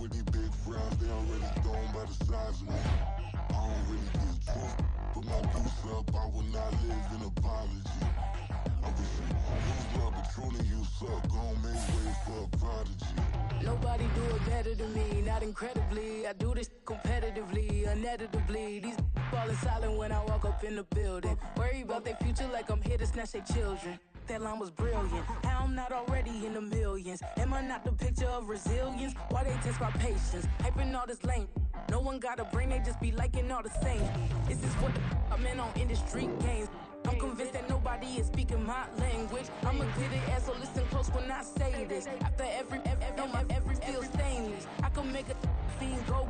with these big frowns, they already thrown by the size of me. I don't really get drunk, put my deuce up, I will not live in apology. I wish you love, but truly you suck, gon' make way for a prodigy. Nobody do it better than me, not incredibly. I do this competitively, uneditably. These falling silent when I walk up in the building. Worry about their future like I'm here to snatch their children. That line was brilliant. How I'm not already in the millions? Am I not the picture of resilience? Why they test my patience? Hyping all this lame. No one got a brain, they just be liking all the same. This is what I'm in on industry games. I'm convinced that nobody is speaking my language. I'ma get it as so listen close when I say this. After every feel stainless. I can make a scene go.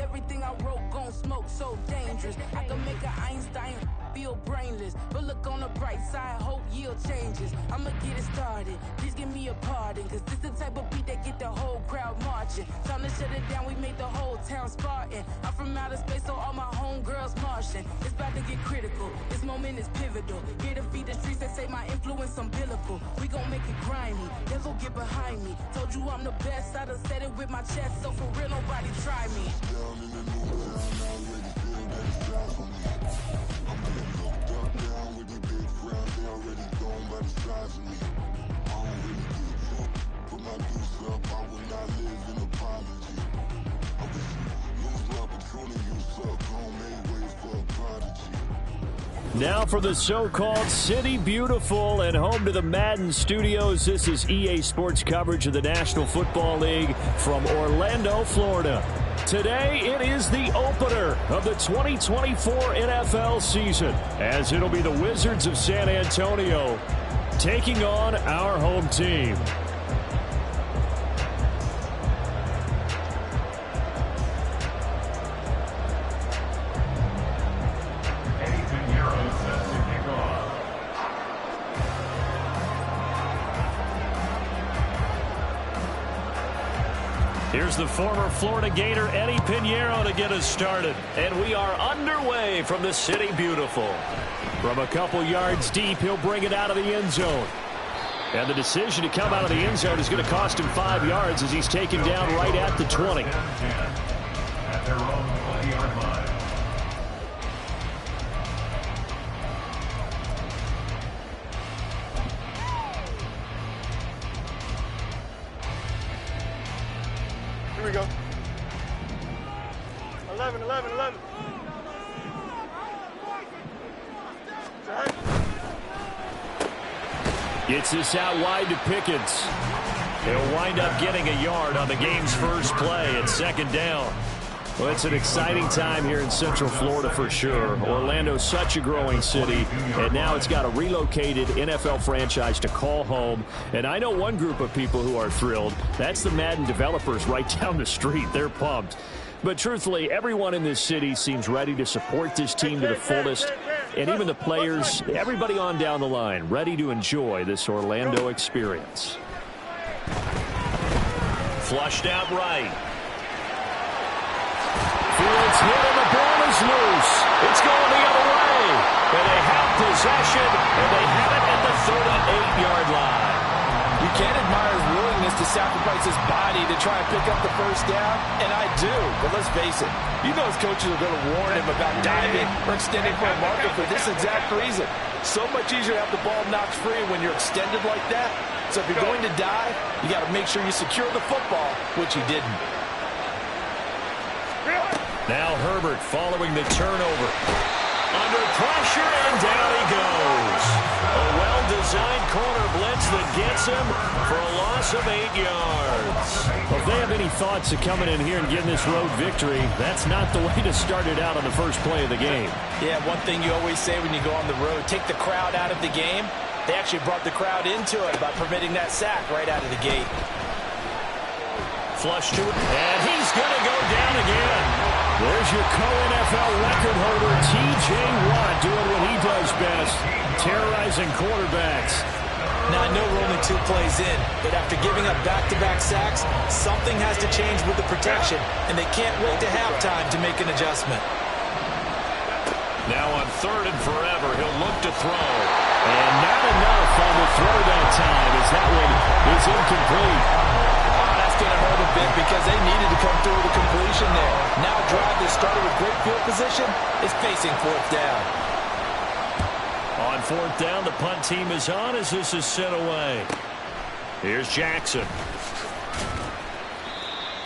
Everything I wrote gon' smoke, so dangerous. I can make an Einstein feel brainless. But look on the bright side, hope yield changes. I'ma get it started, please give me a pardon. Cause this the type of beat that get the whole crowd marching. Time to shut it down, we made the whole town Spartan. I'm from outer space, so all my homegirls Martian. It's about to get critical, this moment is pivotal. Here to feed the streets that say my influence umbilical. We gon' make it grimy, never get behind me. Told you I'm the best, I done said it with my chest. So for real, nobody try me. Down in the new town, I already feel that it's time for me. I'm getting hooked up down with these big frowns, they already thrown by the size of me. I don't really get drunk, put my deuce up, I will not live in apology. I wish you lose love, but truly you suck, gon' make way for a prodigy. Now for the so-called City Beautiful and home to the Madden Studios. This is EA Sports coverage of the National Football League from Orlando, Florida. Today, it is the opener of the 2024 NFL season, as it'll be the Wizards of San Antonio taking on our home team. Here's the former Florida Gator, Eddie Pinheiro, to get us started. And we are underway from the City Beautiful. From a couple yards deep, he'll bring it out of the end zone. And the decision to come out of the end zone is going to cost him 5 yards as he's taken down right at the 20. At their own 20-yard line. Here we go. 11. Gets this out wide to Pickens. He'll wind up getting a yard on the game's first play at second down. Well, it's an exciting time here in Central Florida for sure. Orlando's such a growing city, and now it's got a relocated NFL franchise to call home. And I know one group of people who are thrilled. That's the Madden developers right down the street. They're pumped. But truthfully, everyone in this city seems ready to support this team to the fullest. And even the players, everybody on down the line, ready to enjoy this Orlando experience. Flushed out right. Fields hit and the ball is loose. It's going the other way. And they have possession, and they have it at the 38-yard line. You can't admire his willingness to sacrifice his body to try and pick up the first down, and I do. But let's face it, you know his coaches are going to warn him about diving or extending for a marker for this exact reason. So much easier to have the ball knocked free when you're extended like that. So if you're going to dive, you got to make sure you secure the football, which he didn't. Now Herbert following the turnover. Under pressure, and down he goes. A well-designed corner blitz that gets him for a loss of 8 yards. Well, if they have any thoughts of coming in here and getting this road victory, that's not the way to start it out on the first play of the game. Yeah, one thing you always say when you go on the road, take the crowd out of the game. They actually brought the crowd into it by permitting that sack right out of the gate. Flush to it, and he's going to go down again. There's your co-NFL record holder, T.J. Watt, doing what he does best, terrorizing quarterbacks. Now, I know we're only 2 plays in, but after giving up back-to-back sacks, something has to change with the protection, and they can't wait to halftime to make an adjustment. Now on 3rd and forever, he'll look to throw. And not enough on the throw that time, as that one is incomplete. Going to hurt a bit because they great field position is facing fourth down. On fourth down, the punt team is on as this is sent away. Here's Jackson.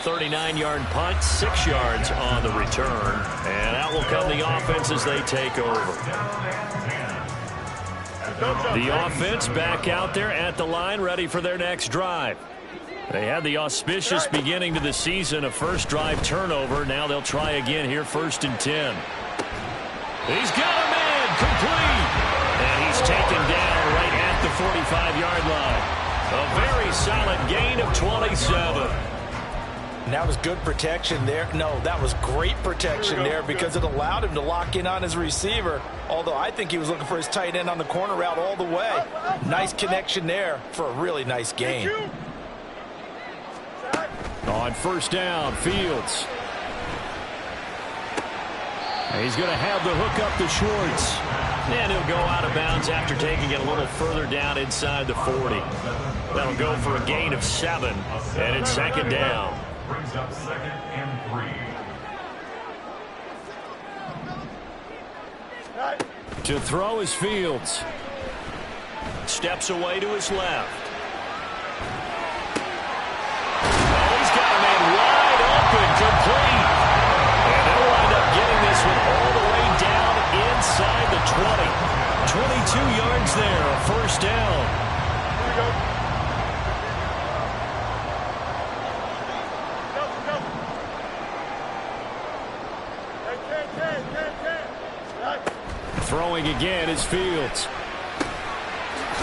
39-yard punt, 6 yards on the return. And out will come the offense as they take over. The offense back out there at the line, ready for their next drive. They had the auspicious beginning to the season, a first drive turnover. Now they'll try again here, 1st and 10. He's got a man, complete. And he's taken down right at the 45-yard line. A very solid gain of 27. And that was good protection there. No, that was great protection there because it allowed him to lock in on his receiver. Although I think he was looking for his tight end on the corner route all the way. Nice connection there for a really nice gain. On first down, Fields. He's going to have the hook up to Schwartz. And he'll go out of bounds after taking it a little further down inside the 40. That'll go for a gain of 7. And it's 2nd down. Brings up 2nd and 3. To throw is Fields. Steps away to his left. Oh, he's got a man wide open, complete. And they'll wind up getting this one all the way down inside the 20. 22 yards there, a first down. Here we go. Throwing again is Fields.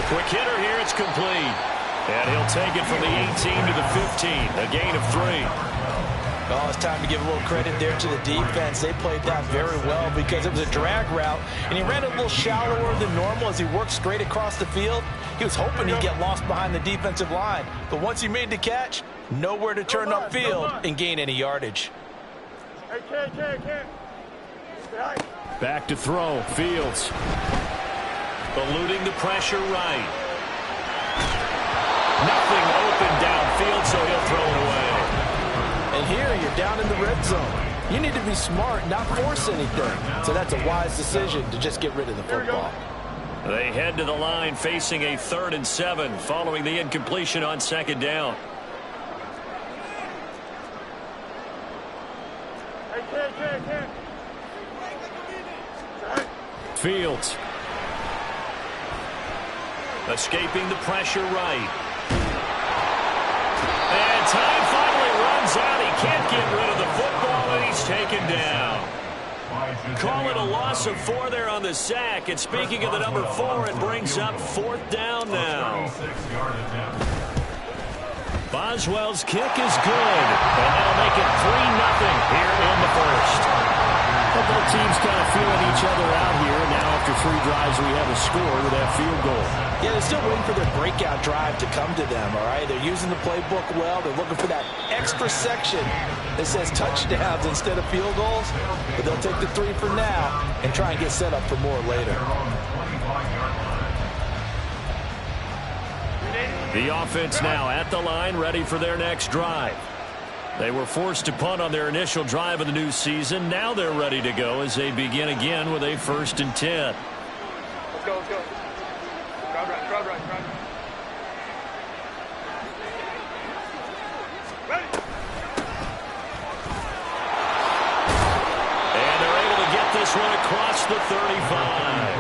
Quick hitter here, it's complete. And he'll take it from the 18 to the 15, a gain of 3. Well, it's time to give a little credit there to the defense. They played that very well because it was a drag route, and he ran it a little shallower than normal as he worked straight across the field. He was hoping he'd get lost behind the defensive line, but once he made the catch, nowhere to turn upfield and gain any yardage. Back to throw, Fields. Eluding the pressure right. Nothing open downfield, so he'll throw it away. And here you're down in the red zone. You need to be smart, not force anything. So that's a wise decision to just get rid of the football. They head to the line facing a 3rd and 7 following the incompletion on 2nd down. Fields. Escaping the pressure right. And time finally runs out. He can't get rid of the football, and he's taken down. Call it a loss of 4 there on the sack. And speaking of the number 4, it brings up 4th down now. Boswell's kick is good. And that'll make it 3-0 here in the first. But both teams kind of feeling each other out here. Now after 3 drives, we have a score with that field goal. Yeah, they're still waiting for their breakout drive to come to them, all right? They're using the playbook well. They're looking for that extra section that says touchdowns instead of field goals. But they'll take the 3 for now and try and get set up for more later. The offense now at the line, ready for their next drive. They were forced to punt on their initial drive of the new season. Now they're ready to go as they begin again with a 1st and 10. Let's go, let's go. Crowd right, crowd right, crowd right. Ready. And they're able to get this one across the 35.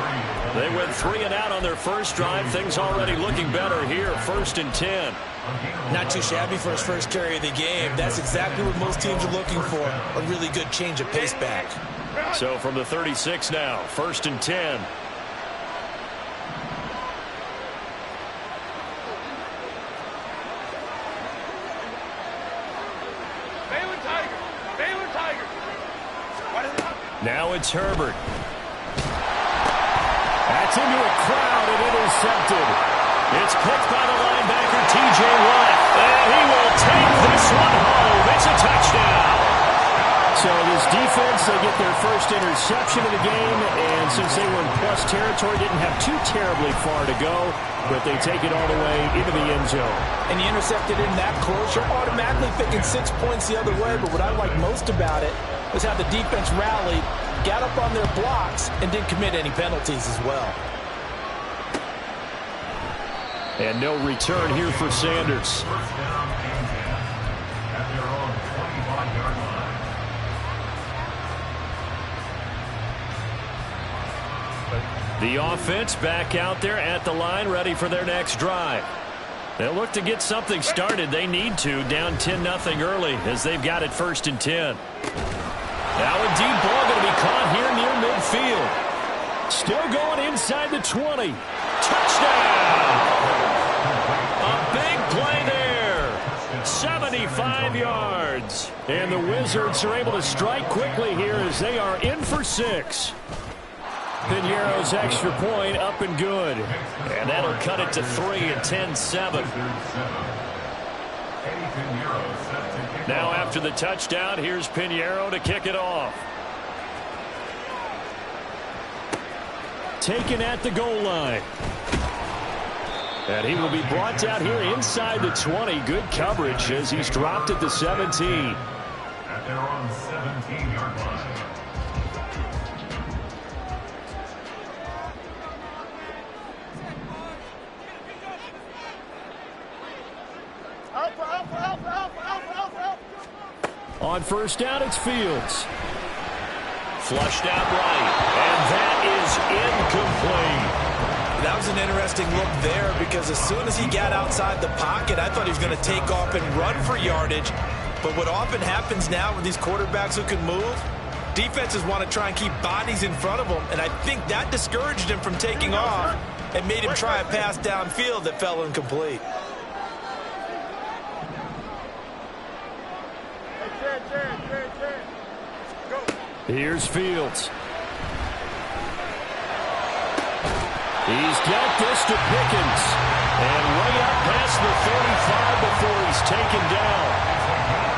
They went 3 and out on their first drive. Things already looking better here. 1st and 10. Not too shabby for his first carry of the game. That's exactly what most teams are looking for. A really good change of pace back. So from the 36 now, 1st and 10. Baylor Tiger. Baylor Tiger. Now it's Herbert. That's into a crowd and intercepted. It's picked by the linebacker, T.J. Watt. And he will take this one home. It's a touchdown. So this defense, they get their first interception of the game. And since they were in plus territory, didn't have too terribly far to go. But they take it all the way into the end zone. And you intercepted in that close, you're automatically thinking 6 points the other way. But what I like most about it, was how the defense rallied, got up on their blocks, and didn't commit any penalties as well. And no return here for Sanders. First down and 10 at their own 25-yard line. The offense back out there at the line, ready for their next drive. They'll look to get something started. They need to, down 10-0 early as they've got it 1st and 10. Now a deep ball going to be caught here near midfield. Still going inside the 20. Touchdown! A big play there. 75 yards. And the Wizards are able to strike quickly here as they are in for 6. Piñeiro's extra point up and good. And that'll cut it to 3 and 10-7. Now after the touchdown, here's Piñeiro to kick it off. Taken at the goal line. And he will be brought down here inside the 20. Good coverage as he's dropped at the 17. At their own 17-yard line. On first down, it's Fields. Flushed out right, and that is incomplete. That was an interesting look there because as soon as he got outside the pocket, I thought he was going to take off and run for yardage. But what often happens now with these quarterbacks who can move, defenses want to try and keep bodies in front of them, and I think that discouraged him from taking off and made him try a pass downfield that fell incomplete. Here's Fields. He's got this to Pickens. And way up past the 35 before he's taken down.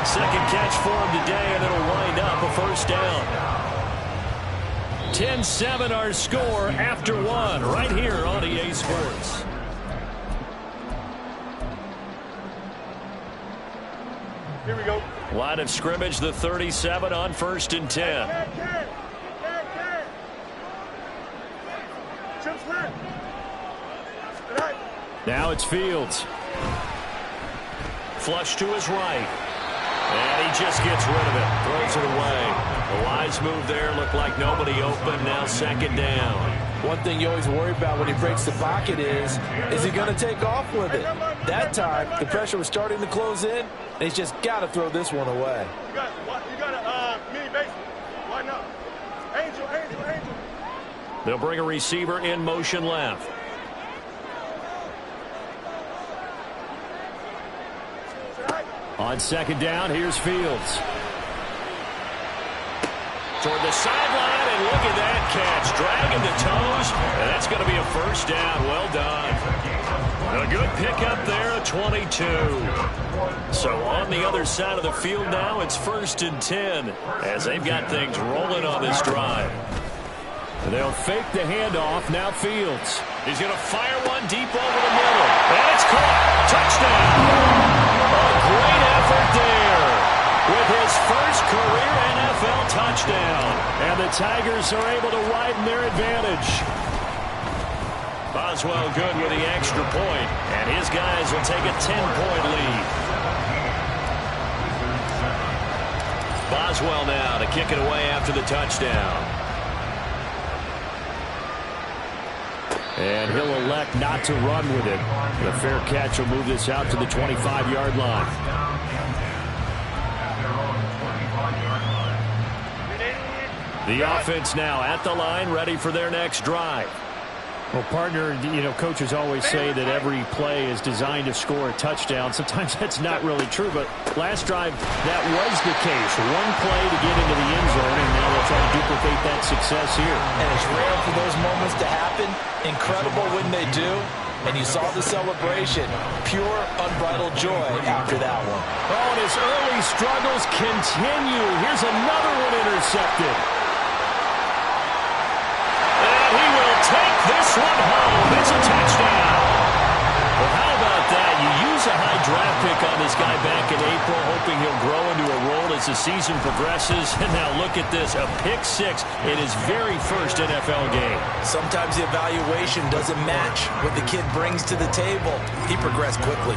Second catch for him today, and it'll wind up a first down. 10-7 our score after 1 right here on EA Sports. Here we go. Line of scrimmage, the 37 on 1st and 10. Now it's Fields. Flush to his right. And he just gets rid of it. Throws it away. A wise move there. Looked like nobody open. Now 2nd down. One thing you always worry about when he breaks the pocket is he going to take off with it? That time, the pressure was starting to close in, and he's just got to throw this one away. You got a mini base. Why not? Angel. They'll bring a receiver in motion left. On 2nd down, here's Fields. Toward the sideline, and look at that catch. Dragging the toes, and that's going to be a first down. Well done. A good pickup there, a 22. So on the other side of the field now, it's 1st and 10 as they've got things rolling on this drive. They'll fake the handoff. Now Fields. He's going to fire one deep over the middle. And it's caught. Touchdown. A great effort there with his first career NFL touchdown. And the Tigers are able to widen their advantage. Boswell good with the extra point, and his guys will take a 10-point lead. Boswell now to kick it away after the touchdown. And he'll elect not to run with it. The fair catch will move this out to the 25-yard line. The offense now at the line, ready for their next drive. Well, partner, coaches always say that every play is designed to score a touchdown. Sometimes that's not really true, but last drive, that was the case. One play to get into the end zone, and now they'll try to duplicate that success here. And it's rare for those moments to happen. Incredible when they do. And you saw the celebration. Pure, unbridled joy after that one. Oh, and his early struggles continue. Here's another one intercepted. Take this one home. It's a touchdown. Well, how about that? You use a high draft pick on this guy back in April, hoping he'll grow into a role as the season progresses. And now look at this, a pick six in his very first NFL game. Sometimes the evaluation doesn't match what the kid brings to the table. He progressed quickly.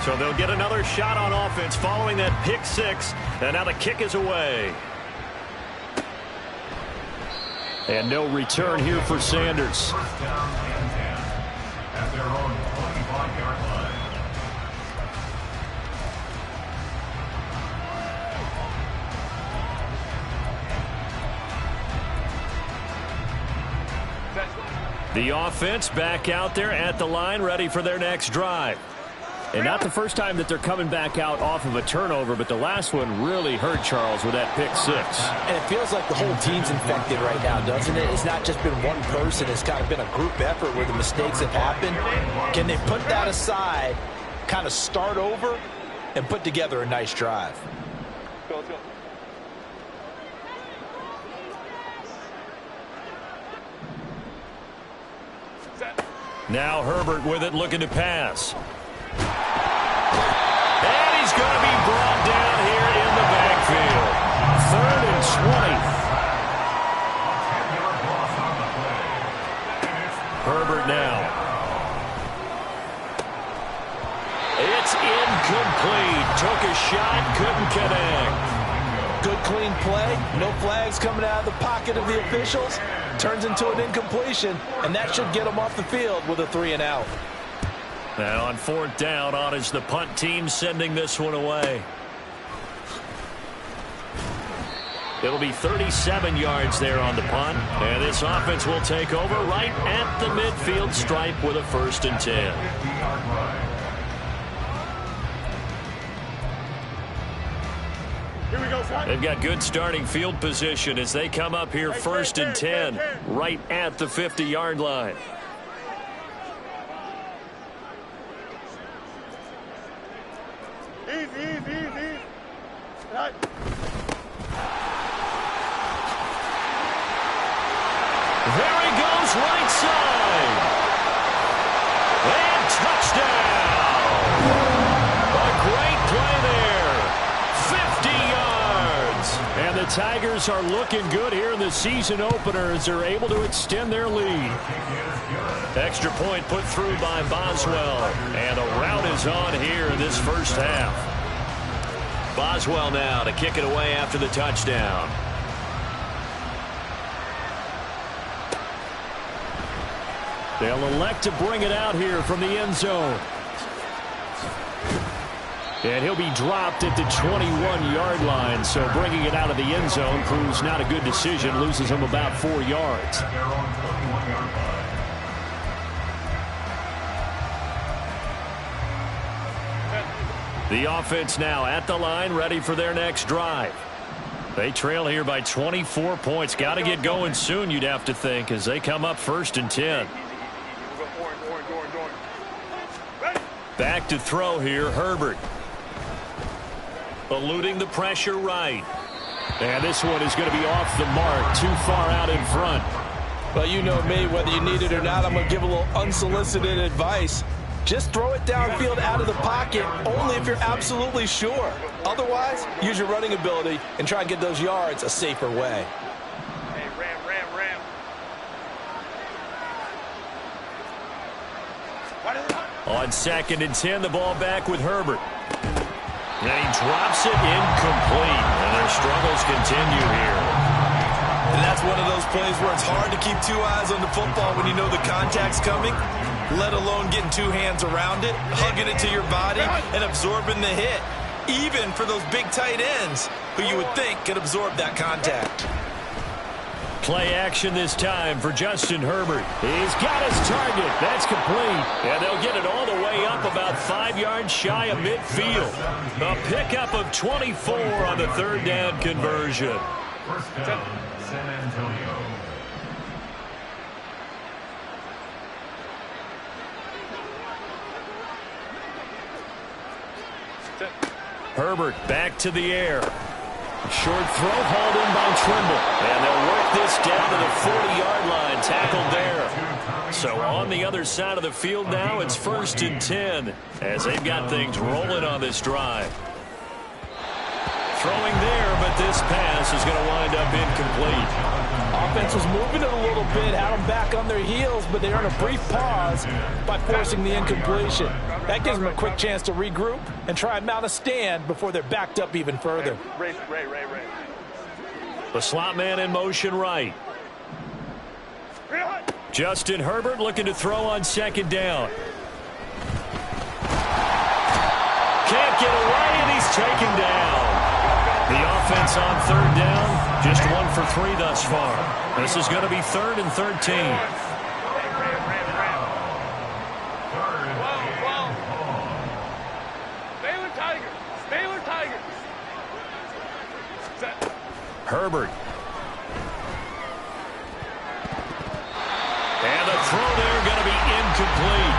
So they'll get another shot on offense following that pick six. And now the kick is away. And no return here for Sanders. First down and 10 at their own 25-yard line. The offense back out there at the line, ready for their next drive. And not the first time that they're coming back out off of a turnover, but the last one really hurt Charles with that pick six. And it feels like the whole team's infected right now, doesn't it? It's not just been one person. It's kind of been a group effort where the mistakes have happened. Can they put that aside, kind of start over, and put together a nice drive? Go, let's go. Now Herbert with it, looking to pass. And he's going to be brought down here in the backfield. 3rd and 20. Herbert now. It's incomplete. Took a shot, couldn't connect. Good, clean play. No flags coming out of the pocket of the officials. Turns into an incompletion, and that should get them off the field with a 3-and-out. Now on 4th down, on is the punt team sending this one away. It'll be 37 yards there on the punt, and this offense will take over right at the midfield stripe with a 1st and 10. Here we go, son. They've got good starting field position as they come up here 1st and 10 right at the 50-yard line. Easy. Right. There he goes, right side. And touchdown. A great play there. 50 yards. And the Tigers are looking good here in the season opener as they're able to extend their lead. Extra point put through by Boswell. And a rout is on here in this first half. Boswell now to kick it away after the touchdown. They'll elect to bring it out here from the end zone. And he'll be dropped at the 21-yard line, so bringing it out of the end zone proves not a good decision, loses him about 4 yards. The offense now at the line, ready for their next drive. They trail here by 24 points. Got to get going soon, you'd have to think, as they come up 1st and 10. Back to throw here, Herbert. Eluding the pressure right. And this one is going to be off the mark, too far out in front. Well, you know me, whether you need it or not, I'm going to give a little unsolicited advice. Just throw it downfield out of the pocket, only if you're absolutely sure. Otherwise, use your running ability and try and get those yards a safer way. Hey, ram. On 2nd and 10, the ball back with Herbert. And he drops it incomplete. And their struggles continue here. And that's one of those plays where it's hard to keep 2 eyes on the football when you know the contact's coming, let alone getting 2 hands around it, hugging it to your body, and absorbing the hit. Even for those big tight ends who you would think could absorb that contact. Play action this time for Justin Herbert. He's got his target. That's complete. And they'll get it all the way up about 5 yards shy of midfield. A pickup of 24 on the 3rd down conversion. First down, San Antonio. Herbert back to the air. Short throw hauled in by Trimble. And they'll work this down to the 40-yard line. Tackled there. So on the other side of the field now, it's 1st and 10 as they've got things rolling on this drive. Throwing there, but this pass is going to wind up incomplete. Offense was moving it a little bit, had them back on their heels, but they earned a brief pause by forcing the incompletion. That gives them a quick chance to regroup and try and mount a stand before they're backed up even further. Ray. The slot man in motion right. Justin Herbert looking to throw on second down. Can't get away, and he's taken down. The offense on third down, just 1 for 3 thus far. This is going to be 3rd and 13. Baylor Tigers. Herbert. And the throw there going to be incomplete.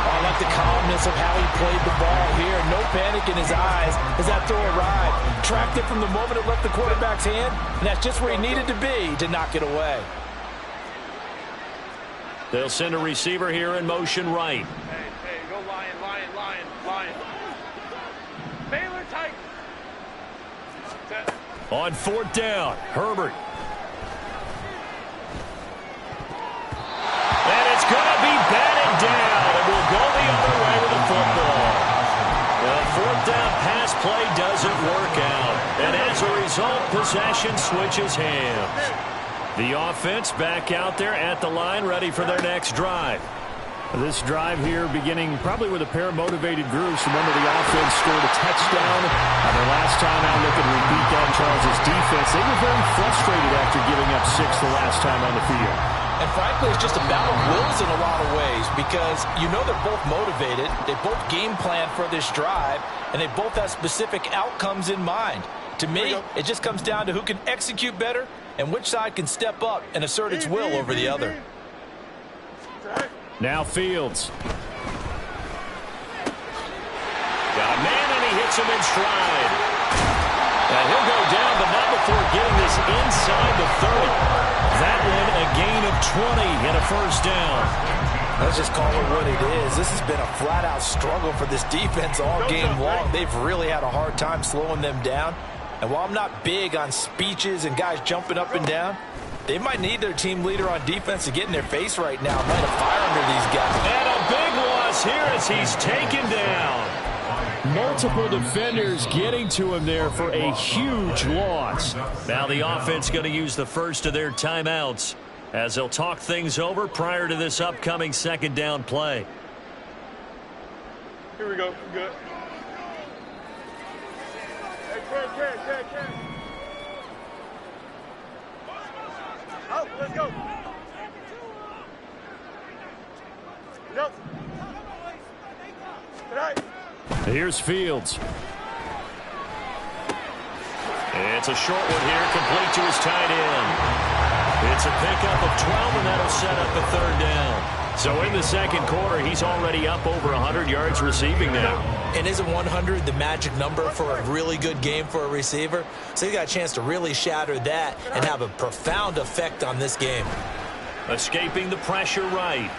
I like the calmness of how he played the ball here. No panic in his eyes as that throw arrived. Tracked it from the moment it left the quarterback's hand, and that's just where he needed to be to knock it away. They'll send a receiver here in motion right. Hey, go Lion. Baylor Tigers. On 4th down, Herbert. And it's going to be batted down. It will go the other way with the football. The 4th down pass play doesn't work out. And as a result, possession switches hands. The offense back out there at the line, ready for their next drive. This drive here beginning probably with a pair of motivated groups. Remember, the offense scored a touchdown on their last time out. Looking to repeat that. Charles' defense, they were very frustrated after giving up 6 the last time on the field. And frankly, it's just a battle of wills in a lot of ways because you know they're both motivated. They both game plan for this drive, and they both have specific outcomes in mind. To me, it just comes down to who can execute better and which side can step up and assert its will over the other. Now Fields. Got a man, and he hits him in stride. And he'll go down, but not before getting this inside the 30. That one a gain of 20 and a first down. Let's just call it what it is. This has been a flat-out struggle for this defense all game long. They've really had a hard time slowing them down. And while I'm not big on speeches and guys jumping up and down, they might need their team leader on defense to get in their face right now and light a fire under these guys. And a big loss here as he's taken down. Multiple defenders getting to him there for a huge loss. Now the offense going to use the first of their timeouts as they'll talk things over prior to this upcoming second down play. Here we go. Good. Hey, Ken. Out, let's go. Yep. Tonight. Here's Fields. It's a short one here, complete to his tight end. It's a pickup of 12, and that'll set up a 3rd down. So in the second quarter, he's already up over 100 yards receiving now. And isn't 100 the magic number for a really good game for a receiver? So he got a chance to really shatter that and have a profound effect on this game. Escaping the pressure right.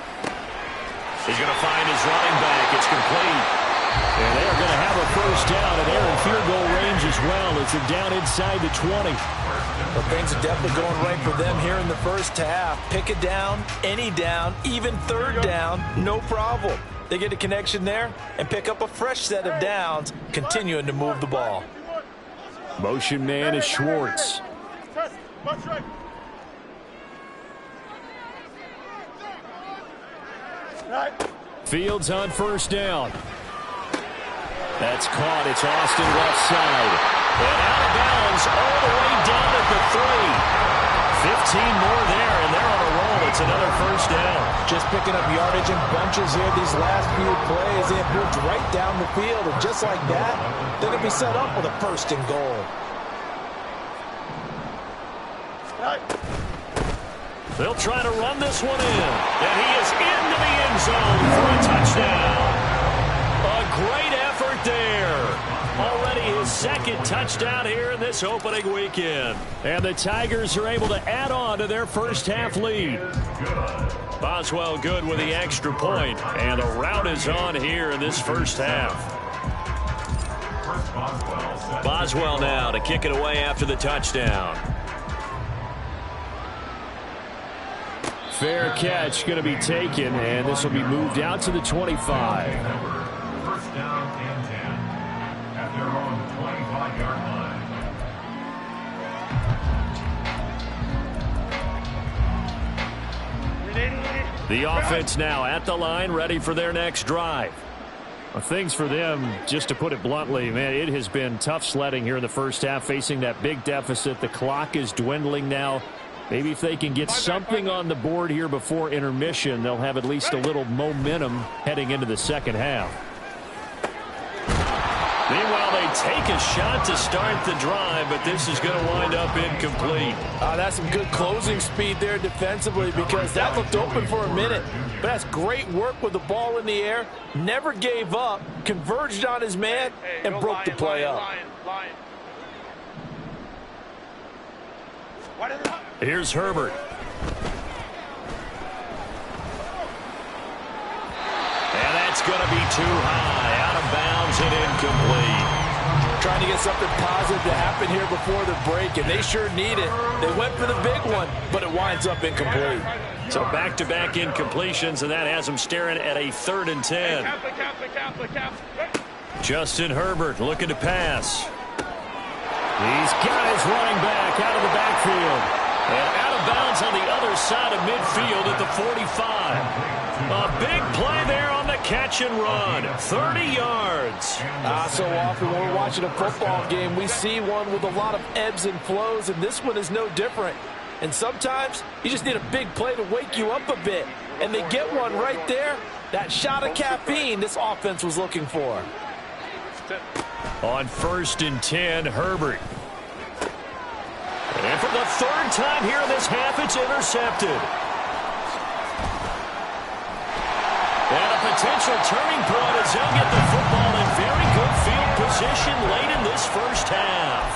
He's going to find his running back. It's complete. And they are going to have a first down, and they're in field goal range as well as they're down inside the 20. But things are definitely going right for them here in the first half. Pick it down, any down, even 3rd down, no problem. They get a connection there and pick up a fresh set of downs, continuing to move the ball. Motion man is Schwartz. Fields on first down. That's caught. It's Austin left side. And out of bounds all the way down at the 3. 15 more there, and they're on a roll. It's another first down. Just picking up yardage in bunches here these last few plays. They have moved right down the field, and just like that, they're going to be set up with a 1st and goal. They'll try to run this one in. And he is into the end zone for a touchdown. A great effort there. Already his 2nd touchdown here in this opening weekend. And the Tigers are able to add on to their first half lead. Boswell good with the extra point. And the route is on here in this first half. Boswell now to kick it away after the touchdown. Fair catch going to be taken, and this will be moved out to the 25. First down and 10 at their own 25-yard line. The offense now at the line, ready for their next drive. Well, things for them, just to put it bluntly, man, it has been tough sledding here in the first half, facing that big deficit. The clock is dwindling now. Maybe if they can get something on the board here before intermission, they'll have at least a little momentum heading into the second half. Meanwhile, they take a shot to start the drive, but this is going to wind up incomplete. That's some good closing speed there defensively, because that looked open for a minute. But that's great work with the ball in the air. Never gave up, converged on his man, and broke the play up. Here's Herbert. And that's going to be too high. Out of bounds and incomplete. Trying to get something positive to happen here before the break, and they sure need it. They went for the big one, but it winds up incomplete. So back-to-back incompletions, and that has them staring at a 3rd and 10. Justin Herbert looking to pass. He's got his running back out of the backfield. And out of bounds on the other side of midfield at the 45. A big play there on the catch and run. 30 yards. So often when we're watching a football game, we see one with a lot of ebbs and flows, and this one is no different. And sometimes you just need a big play to wake you up a bit. And they get one right there. That shot of caffeine this offense was looking for. On 1st and 10, Herbert. And for the 3rd time here in this half, it's intercepted. And a potential turning point as they'll get the football in very good field position late in this first half.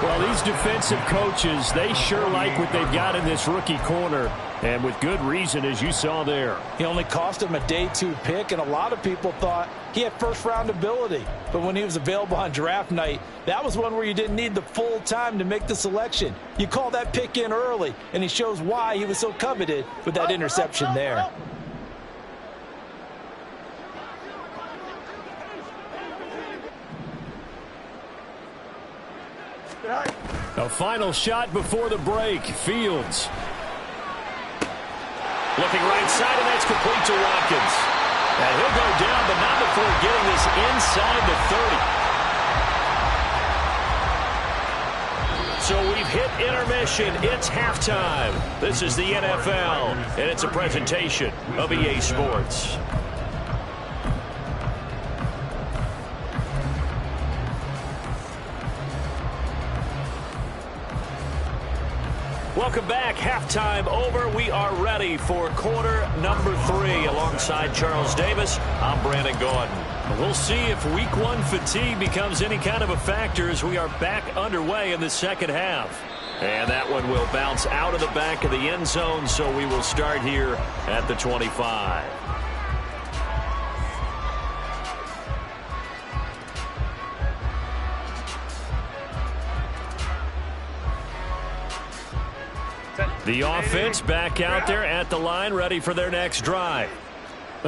Well, these defensive coaches, they sure like what they've got in this rookie corner, and with good reason, as you saw there. He only cost him a day 2 pick, and a lot of people thought he had first-round ability. But when he was available on draft night, that was one where you didn't need the full time to make the selection. You call that pick in early, and he shows why he was so coveted with that interception there. A final shot before the break. Fields. Looking right side, and that's complete to Watkins. And he'll go down, but not before getting this inside the 30. So we've hit intermission. It's halftime. This is the NFL, and it's a presentation of EA Sports. Welcome back. Halftime over. We are ready for quarter number 3. Alongside Charles Davis, I'm Brandon Gordon. We'll see if week 1 fatigue becomes any kind of a factor as we are back underway in the second half. And that one will bounce out of the back of the end zone, so we will start here at the 25. The offense back out there at the line, ready for their next drive.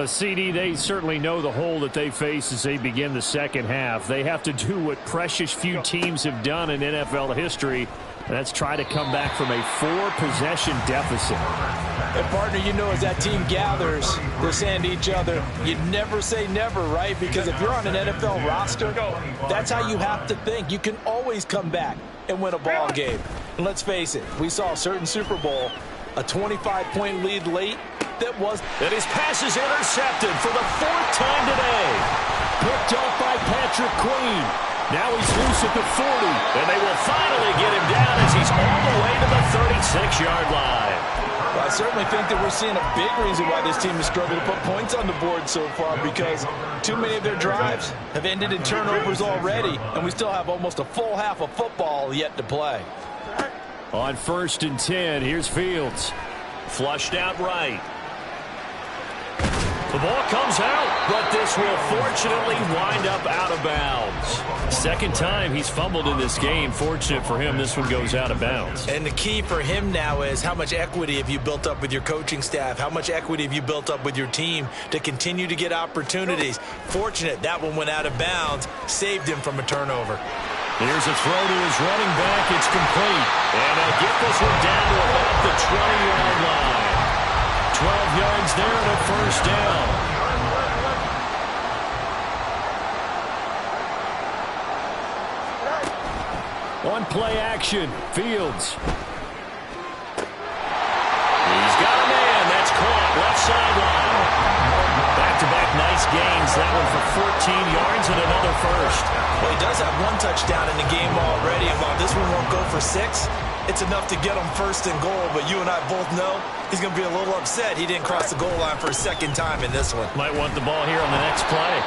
CD, they certainly know the hole that they face as they begin the second half. They have to do what precious few teams have done in NFL history, and that's try to come back from a 4-possession deficit. And, partner, you know, as that team gathers, they're saying to each other, you never say never, right? Because if you're on an NFL roster, that's how you have to think. You can always come back and win a ball game. And let's face it, we saw a certain Super Bowl, a 25-point lead late And his pass is intercepted for the 4th time today. Picked off by Patrick Queen. Now he's loose at the 40. And they will finally get him down as he's all the way to the 36-yard line. Well, I certainly think that we're seeing a big reason why this team has struggled to put points on the board so far, because too many of their drives have ended in turnovers already, and we still have almost a full half of football yet to play. On 1st and 10, here's Fields. Flushed out right. The ball comes out, but this will fortunately wind up out of bounds. Second time he's fumbled in this game. Fortunate for him, this one goes out of bounds. And the key for him now is how much equity have you built up with your coaching staff? How much equity have you built up with your team to continue to get opportunities? Fortunate that one went out of bounds, saved him from a turnover. Here's a throw to his running back. It's complete. And they'll get this one down to about the 20-yard line. 12 yards there and a first down. On play action, Fields. He's got a man. That's caught. Left sideline. Back-to-back nice gains. That one for 14 yards and another first. Well, he does have one touchdown in the game already. And while this one won't go for 6, it's enough to get him first and goal. But you and I both know he's going to be a little upset he didn't cross the goal line for a second time in this one. Might want the ball here on the next play.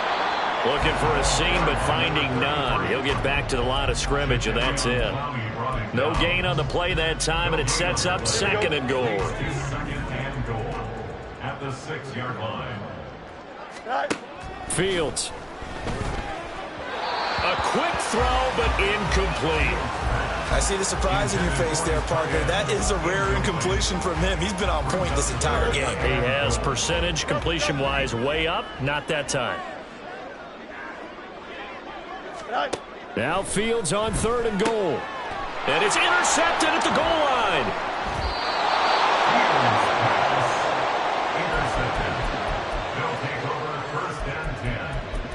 Looking for a seam, but finding none. He'll get back to the line of scrimmage, and that's it. No gain on the play that time, and it sets up second and goal. Second and goal at the 6-yard line. Fields. A quick throw, but incomplete. I see the surprise in your face there, partner. That is a rare incompletion from him. He's been on point this entire game. He has percentage completion-wise way up. Not that time. Now Fields on third and goal. And it's intercepted at the goal line. Intercepted. They'll take over first and 10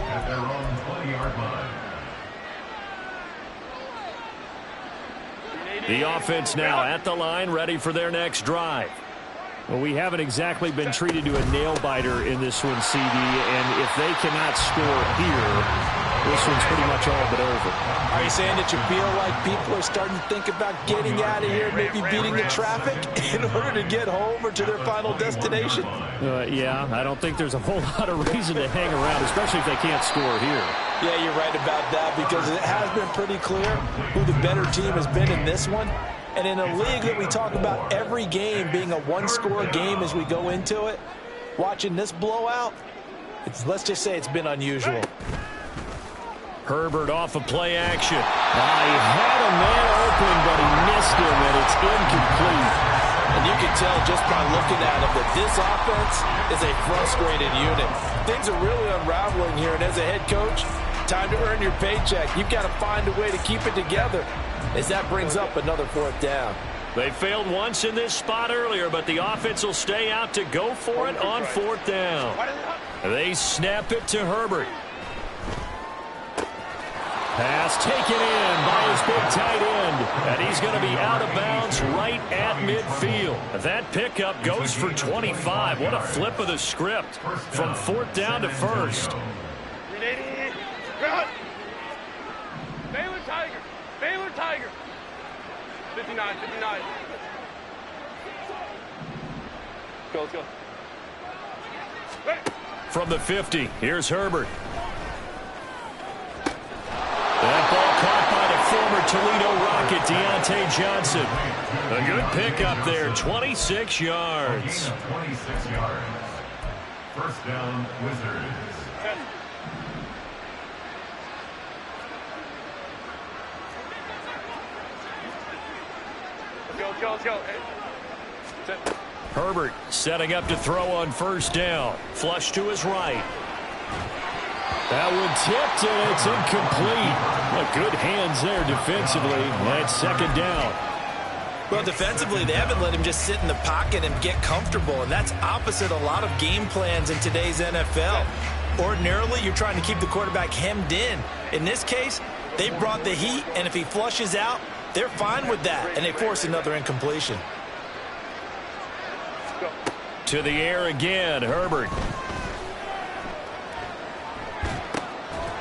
at their own 20-yard line. The offense now at the line, ready for their next drive. Well, we haven't exactly been treated to a nail-biter in this one, CD, and if they cannot score here, this one's pretty much all but over. Are you saying that you feel like people are starting to think about getting out of here, maybe beating the traffic in order to get home or to their final destination? Yeah, I don't think there's a whole lot of reason to hang around, especially if they can't score here. Yeah, you're right about that because it has been pretty clear who the better team has been in this one. And in a league that we talk about every game being a one-score game as we go into it, watching this blowout, let's just say it's been unusual. Herbert off of play action. He had a man open, but he missed him, and it's incomplete. And you can tell just by looking at him that this offense is a frustrated unit. Things are really unraveling here, and as a head coach, time to earn your paycheck. You've got to find a way to keep it together as that brings up another fourth down. They failed once in this spot earlier, but the offense will stay out to go for it on fourth down. They snap it to Herbert. Pass taken in by his big tight end, and he's going to be out of bounds right at midfield. That pickup goes for 25. What a flip of the script from fourth down to first. Baylor Tiger. Baylor Tiger. 59, 59. Let's go. From the 50, here's Herbert. That ball caught by the former Toledo Rocket, Deontay Johnson. A good pickup there, 26 yards. 26 yards. First down, Wizards. Let's go. Herbert setting up to throw on first down. Flush to his right. That one tipped, and it's incomplete. Well, good hands there defensively. That's second down. Well, defensively, they haven't let him just sit in the pocket and get comfortable, and that's opposite a lot of game plans in today's NFL. Ordinarily, you're trying to keep the quarterback hemmed in. In this case, they brought the heat, and if he flushes out, they're fine with that, and they force another incompletion. To the air again, Herbert.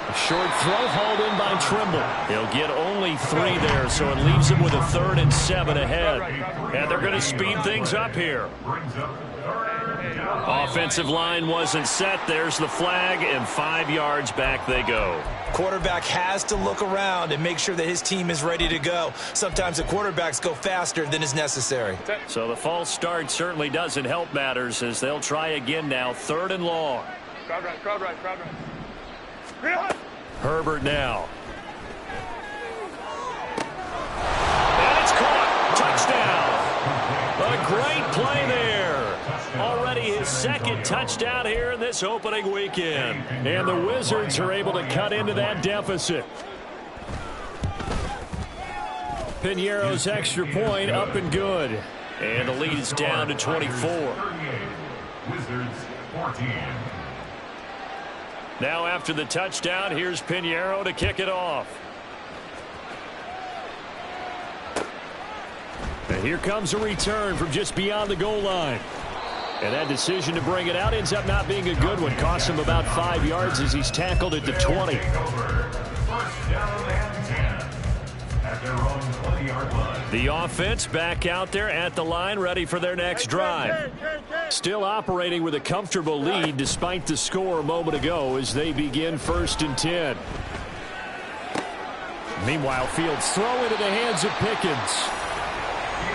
A short throw hauled in by Trimble. He'll get only 3 there, so it leaves him with a 3rd and 7 ahead. And they're going to speed things up here. Brings up Offensive line wasn't set. There's the flag, and 5 yards back they go. Quarterback has to look around and make sure that his team is ready to go. Sometimes the quarterbacks go faster than is necessary. So the false start certainly doesn't help matters as they'll try again now. 3rd and long. Crowd right. Herbert now. And it's caught. Touchdown. A great play there. Already his 2nd touchdown here in this opening weekend. And the Wizards are able to cut into that deficit. Piñeiro's extra point up and good. And the lead is down to 24. Wizards 14. Now after the touchdown, here's Piñeiro to kick it off. And here comes a return from just beyond the goal line. And that decision to bring it out ends up not being a good one. Costs him about 5 yards as he's tackled at the 20. First down and 10 at their own 20-yard line. The offense back out there at the line, ready for their next drive. Still operating with a comfortable lead despite the score a moment ago as they begin 1st and 10. Meanwhile, Fields throw into the hands of Pickens.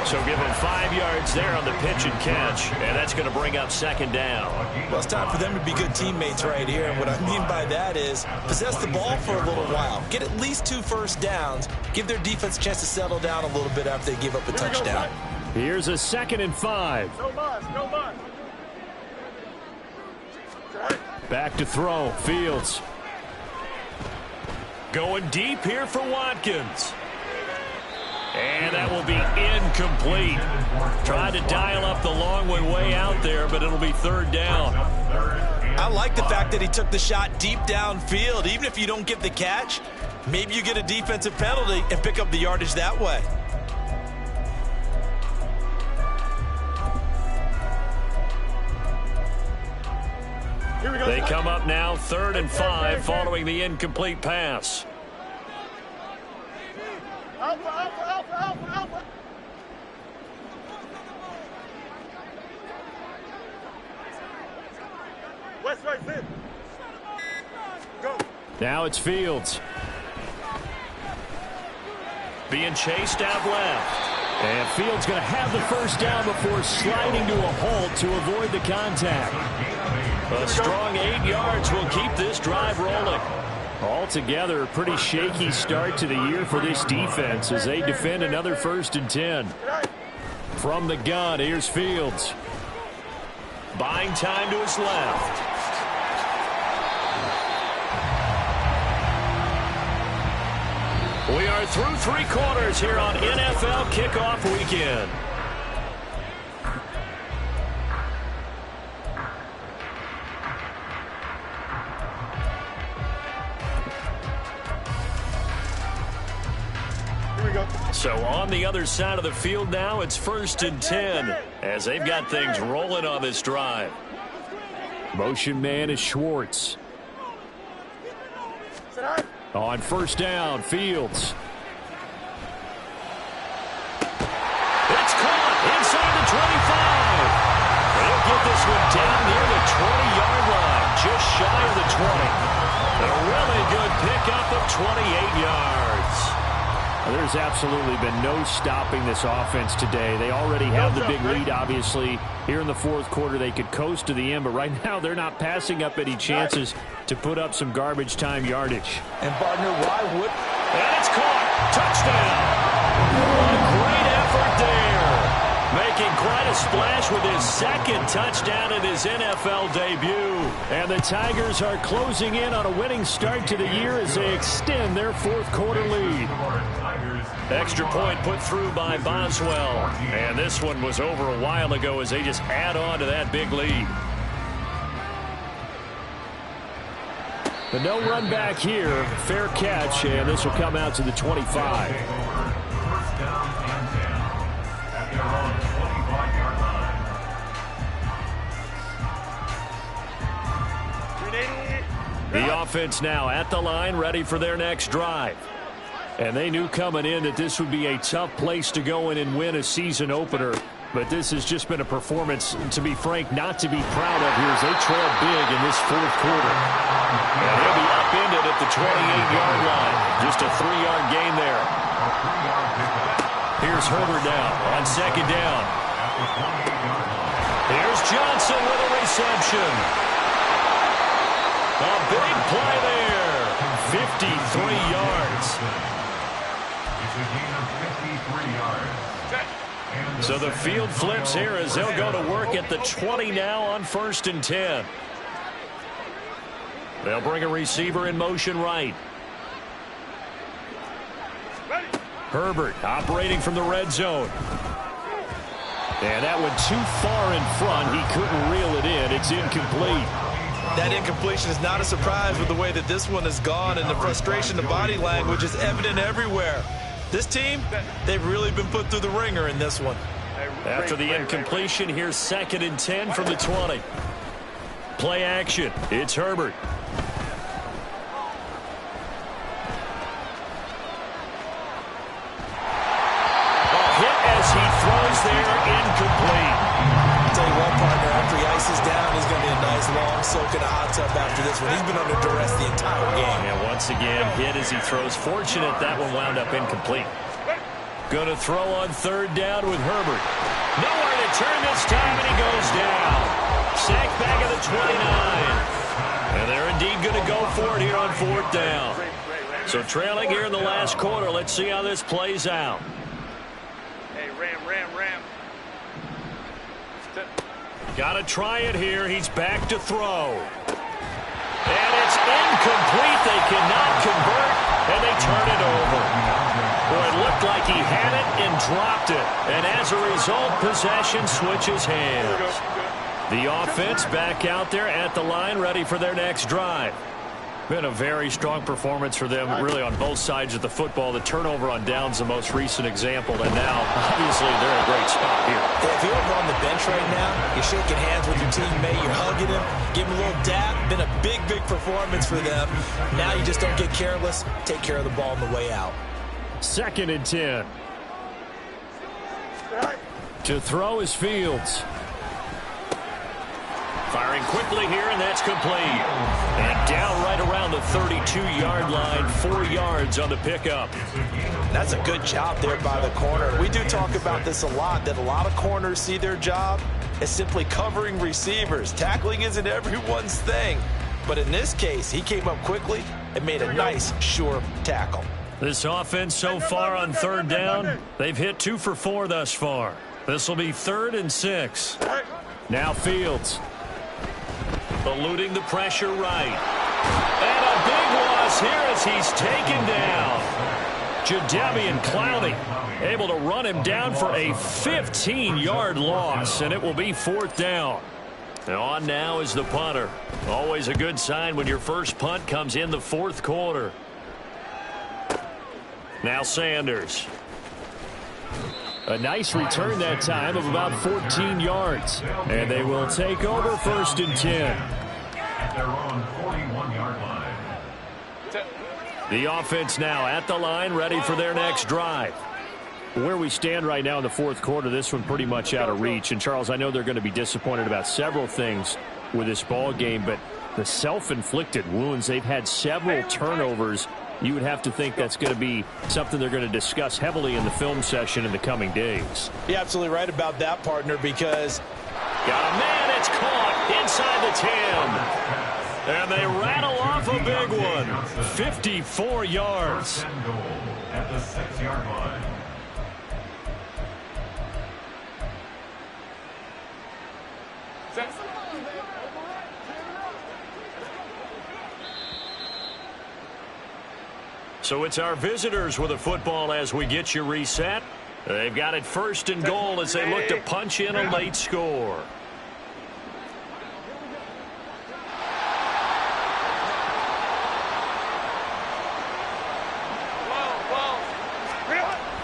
So give him 5 yards there on the pitch and catch, and that's going to bring up 2nd down. Well, it's time for them to be good teammates right here. And what I mean by that is possess the ball for a little while. Get at least 2 first downs. Give their defense a chance to settle down a little bit after they give up a touchdown. Here's a 2nd and 5. No bus. Back to throw. Fields. Going deep here for Watkins. And that will be incomplete. Tried to dial up the long one way out there, but it'll be 3rd down. I like the fact that he took the shot deep downfield. Even if you don't get the catch, maybe you get a defensive penalty and pick up the yardage that way. They come up now 3rd and 5 following the incomplete pass. Alpha. West right, sit. Go. Now it's Fields. Being chased out left. And Fields going to have the 1st down before sliding to a halt to avoid the contact. A strong 8 yards will keep this drive rolling. Altogether, a pretty shaky start to the year for this defense as they defend another 1st and 10. From the gun, here's Fields. Buying time to his left. We are through 3 quarters here on NFL Kickoff Weekend. So on the other side of the field now, it's 1st and 10 as they've got things rolling on this drive. Motion man is Schwartz. On 1st down, Fields. It's caught inside the 25. They'll get this one down near the 20-yard line, just shy of the 20. A really good pickup of 28 yards. There's absolutely been no stopping this offense today. They already have the big lead, obviously. Here in the 4th quarter, they could coast to the end, but right now they're not passing up any chances to put up some garbage time yardage. And, partner, why would... And it's caught. Touchdown. A great effort there. Making quite a splash with his 2nd touchdown in his NFL debut. And the Tigers are closing in on a winning start to the year as they extend their 4th quarter lead. Extra point put through by Boswell. And this one was over a while ago as they just add on to that big lead. But no run back here. Fair catch, and this will come out to the 25. First down and 10 at their own 25-yard line. The offense now at the line, ready for their next drive. And they knew coming in that this would be a tough place to go in and win a season opener. But this has just been a performance, to be frank, not to be proud of here as they trail big in this fourth quarter. And he'll be upended at the 28-yard line. Just a 3-yard gain there. Here's Herbert now on second down. Here's Johnson with a reception. A big play there. 53 yards. It's a gain of 53 yards. So the field flips here as they'll go to work at the 20 now on 1st and 10. They'll bring a receiver in motion right. Herbert operating from the red zone. And that went too far in front. He couldn't reel it in. It's incomplete. That incompletion is not a surprise with the way that this one has gone, and the frustration, the body language is evident everywhere. This team, they've really been put through the ringer in this one. After the incompletion, here's 2nd and 10 from the 20. Play action. It's Herbert. A hit as he throws there, incomplete. I'll tell you what, partner, after he ices down, he's going to be a nice long soak in a hot tub after this one. He's been under duress the entire game. And once again, hit as he throws. Fortunate that one wound up incomplete. Going to throw on 3rd down with Herbert. Nowhere to turn this time, and he goes down. Sacked back at the 29. And they're indeed going to go for it here on 4th down. So trailing here in the last quarter. Let's see how this plays out. Hey, Ram. Got to try it here. He's back to throw. And it's incomplete. They cannot convert, and they turn it over. Boy, it looked like he had it and dropped it. And as a result, possession switches hands. The offense back out there at the line, ready for their next drive. Been a very strong performance for them, really, on both sides of the football. The turnover on downs, the most recent example, and now, obviously, they're in a great spot here. If you're over on the bench right now, you're shaking hands with your teammate, you're hugging him, give him a little dap. Been a big, big performance for them. Now you just don't get careless. Take care of the ball on the way out. 2nd and 10. To throw is Fields. Firing quickly here, and that's complete. And down right around the 32-yard line, 4 yards on the pickup. That's a good job there by the corner. We do talk about this a lot, that a lot of corners see their job as simply covering receivers. Tackling isn't everyone's thing. But in this case, he came up quickly and made a nice, sure tackle. This offense so far on 3rd down, they've hit 2 for 4 thus far. This will be 3rd and 6. Now Fields. Eluding the pressure right. And a big loss here as he's taken down. Jadeveon Clowney able to run him down for a 15-yard loss, and it will be 4th down. And on now is the punter. Always a good sign when your first punt comes in the 4th quarter. Now Sanders. A nice return that time of about 14 yards. And they will take over 1st and 10. At their own 41-yard line. The offense now at the line, ready for their next drive. Where we stand right now in the 4th quarter, this one pretty much out of reach. And, Charles, I know they're going to be disappointed about several things with this ball game, but the self-inflicted wounds, they've had several turnovers. You would have to think that's going to be something they're going to discuss heavily in the film session in the coming days. You're absolutely right about that, partner, because got a man, it's caught inside the 10. And they rattle off a big one. 54 yards. At the 6-yard line. So it's our visitors with a football as we get you reset. They've got it 1st and goal as they look to punch in a late score.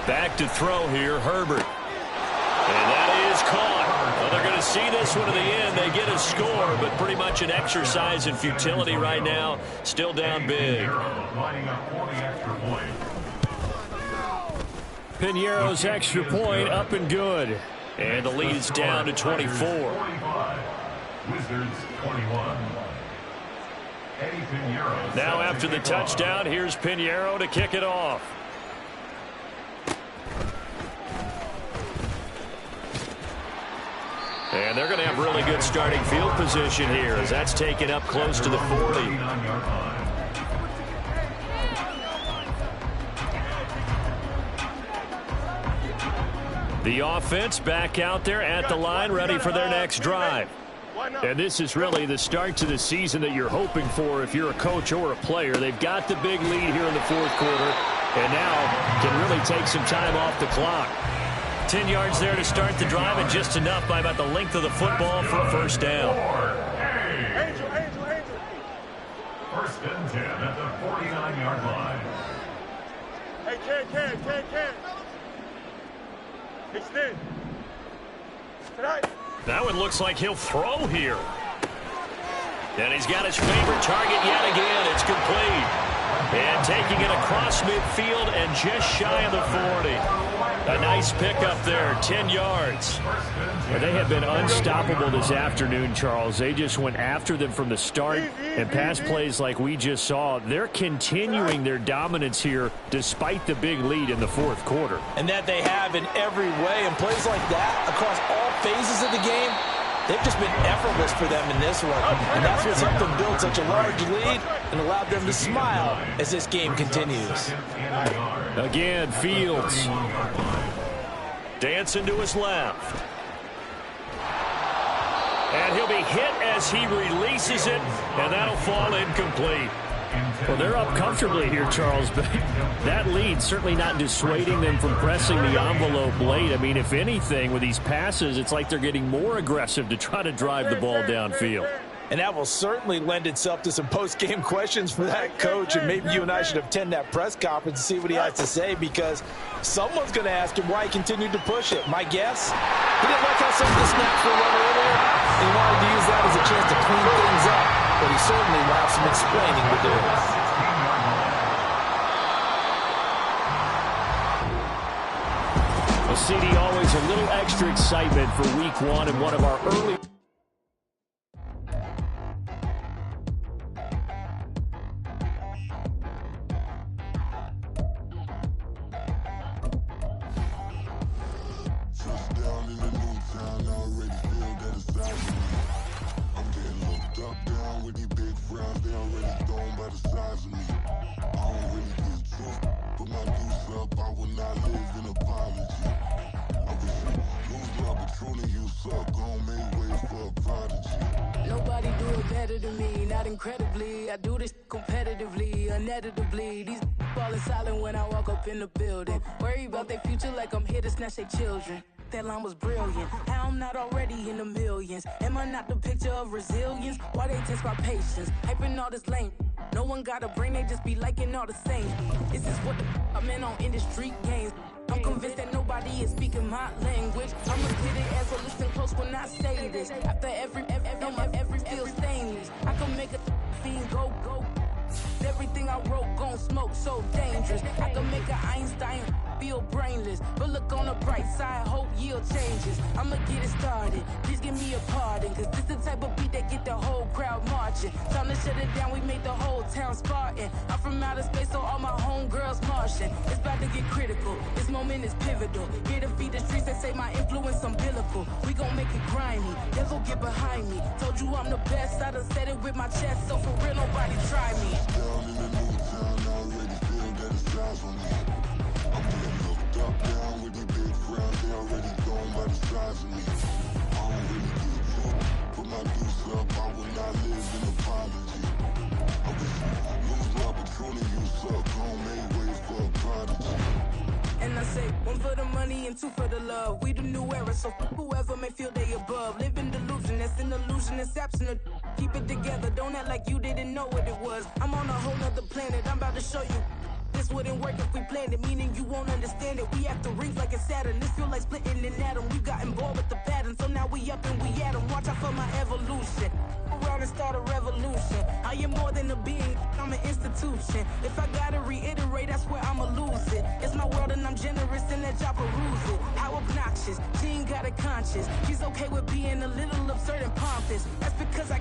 Back to throw here, Herbert. And that is caught. Well, they're going to see this one to the end. They get a score, but pretty much an exercise in futility right now. Still down big. Lining up for the extra point. Piñeiro's extra point up and good. And the lead is down to 24. 45. Wizards 21. Eddie Pinheiro. Now after the touchdown, here's Pinheiro to kick it off. And they're going to have really good starting field position here as that's taken up close to the 40. The offense back out there at the line, ready for their next drive. And this is really the start to the season that you're hoping for if you're a coach or a player. They've got the big lead here in the fourth quarter and now can really take some time off the clock. 10 yards there to start the drive and just enough by about the length of the football for a first down. Angel. First and 10 at the 49-yard line. Hey, Ken. Extend. Tonight. That one looks like he'll throw here. And he's got his favorite target yet again. It's complete. And taking it across midfield and just shy of the 40. A nice pickup there, 10 yards. Well, they have been unstoppable this afternoon, Charles. They just went after them from the start, and pass plays like we just saw, they're continuing their dominance here despite the big lead in the fourth quarter. And that they have in every way. And plays like that across all phases of the game, they've just been effortless for them in this one. And that's what's helped them build such a large lead and allowed them to smile as this game continues. Again, Fields dancing to his left. And he'll be hit as he releases it, and that'll fall incomplete. Well, they're up comfortably here, Charles, but that lead certainly not dissuading them from pressing the envelope late. I mean, if anything, with these passes, it's like they're getting more aggressive to try to drive the ball downfield. And that will certainly lend itself to some post-game questions for that coach, and maybe you and I should attend that press conference and see what he has to say, because someone's going to ask him why he continued to push it. My guess, he didn't like how some of the snaps were run earlier, and he wanted to use that as a chance to clean things up, but he certainly will have some explaining to do. Well, CD, always a little extra excitement for week one and one of our early... Nobody do it better than me, not incredibly. I do this competitively, uneditably. These falling silent when I walk up in the building. Worry about their future like I'm here to snatch their children. That line was brilliant. How I'm not already in the millions. Am I not the picture of resilience? Why they test my patience? Hyping all this lame. No one got a brain, they just be liking all the same. This is what the I'm in on industry games. I'm convinced that nobody is speaking my language. I'ma get it as a listen close when I say this. After every feel stainless. I can make a fiend go. Everything I wrote gon' smoke so dangerous. I can make an Einstein feel brainless. But look on the bright side, hope yield changes. I'ma get it started, please give me a pardon. Cause this the type of beat that get the whole crowd marching. Time to shut it down, we made the whole town Spartan. I'm from outer space, so all my homegirls Martian. It's about to get critical, this moment is pivotal. Here to feed the streets that say my influence umbilical. We gon' make it grimy, devil get behind me. Told you I'm the best, I done said it with my chest. So for real, nobody try me. Down in the new town, I already feel that it's eyes on me. I'm getting looked up, down with the big crowd, they already gone by the size of me. I don't really give a fuck, put my deuce up, I will not live in apology. I wish you lose my Patron and you suck, home made way for a prodigy. And I say, one for the money and two for the love. We the new era, so whoever may feel they above. Live in delusion, that's an illusion, it's absent. Keep it together, don't act like you didn't know what it was. I'm on a whole nother planet, I'm about to show you. This wouldn't work if we planned it, meaning you won't understand it. We have to rings like it's Saturn, this feel like splitting an atom. We got involved with the pattern, so now we up and we at 'em. Watch out for my evolution. Around and start a revolution. I I am more than a being, I'm an institution. If I gotta reiterate, that's where I'ma lose it. It's my world and I'm generous and that y'all peruse it. How obnoxious, she ain't got a conscience. She's okay with being a little absurd and pompous. That's because I